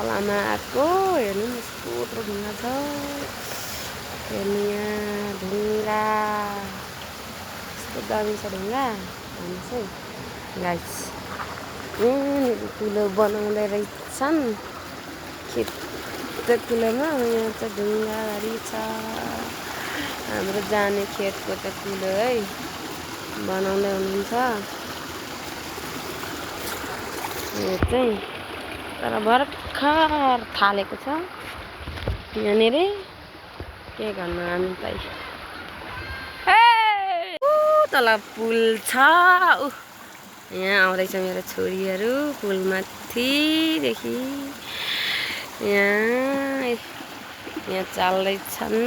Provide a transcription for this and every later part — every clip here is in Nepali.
खोलामा आएको हेर्नु नि यस्तो ढुङ्गा छ हेर्नु यहाँ ढुङ्गा यस्तो दामी छ ढुङ्गा भन्नुहोस् है गाइस यहाँनिर कुलो बनाउँदै रहेछन् खेतको कुलोमा यहाँ चाहिँ ढुङ्गाधरी छ हाम्रो जाने खेतको त कुलो है बनाउँदै हुनुहुन्छ यो चाहिँ तर भर्खर थालेको छ यहाँनिर के गर्नु हामी त तल पुल छ यहाँ आउँदैछ मेरो छोरीहरू पुलमाथिदेखि यहाँ चाल्दैछन्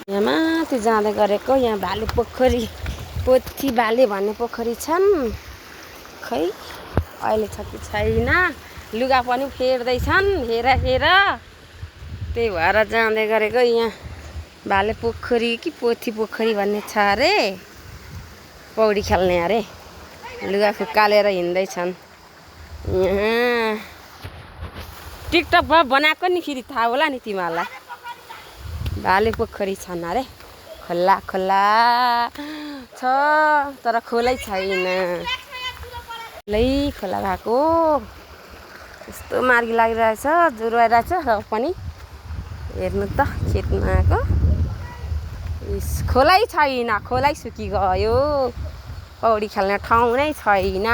यहाँ माथि जाँदै गरेको यहाँ भाले पोखरी पोथी भाले भन्ने पोखरी छन् खै अहिले छ कि छैन लुगा पनि फेर्दैछन् हेर त्यही भएर जाँदै गरेको यहाँ भाले पोखरी कि पोथी पोखरी भन्ने छ अरे पौडी खेल्ने अरे लुगा फुकालेर हिँड्दैछन् यहाँ टिकटकमा बनाएको नि फेरि थाहा होला नि तिमीहरूलाई भाले पोखरी छन् अरे खोला खोला छ तर खोलै छैन खोला भएको यस्तो मार्गी लागिरहेछ ज्वरो आइरहेछ र पनि हेर्नु त खेतमा आएको खोलै छैन खोलै सुकिगयो पौडी खेल्ने ठाउँ नै छैन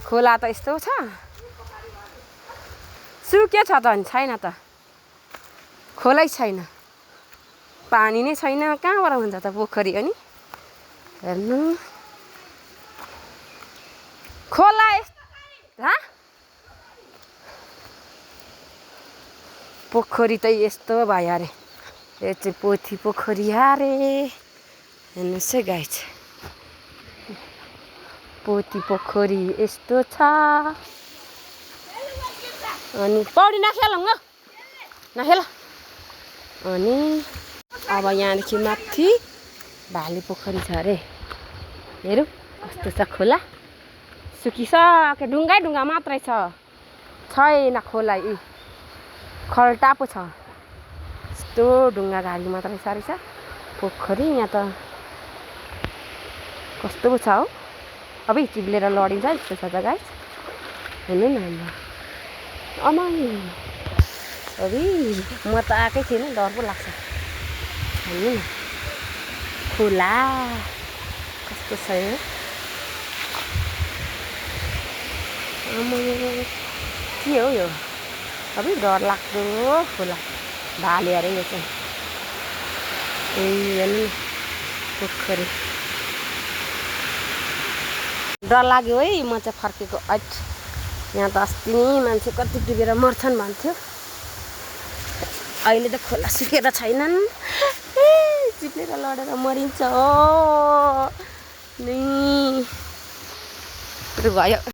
खोला त यस्तो छ सुके छ त नि छैन त खोलै छैन पानी नै छैन कहाँबाट हुन्छ त पोखरी अनि हेर्नु खोला पोखरी त यस्तो भयो अरे यो चाहिँ पोथी पोखरी अरे हेर्नुहोस् है गाइस पोथी पोखरी यस्तो छ अनि पौडी नखेलौँ नखेल अनि अब यहाँदेखि माथि भाले पोखरी छ अरे हेरौँ कस्तो छ खोला सुकिसक्यो ढुङ्गै ढुङ्गा मात्रै छैन खोला खल्टा पो छ यस्तो ढुङ्गा घारी मात्रै साह्रै छ पोखरी यहाँ त कस्तो पो छ हौ अब चिप्लेर लडिन्छ यस्तो छ त गाइस हेर्नु न अमाइ अबि म त आएकै थिएन डर पो लाग्छ हेर्नु न खोला कस्तो छ यो के हो यो अबि डर लाग्दो खोला भाले अरे यो चाहिँ हेर्नु न पोखरी डर लाग्यो है म चाहिँ फर्केको यहाँ त अस्ति नै मान्छे कति डुबेर मर्छन् भन्थ्यो अहिले त खोला सुकेर छैनन् चिप्लेर लडेर मरिन्छ हो नि भयो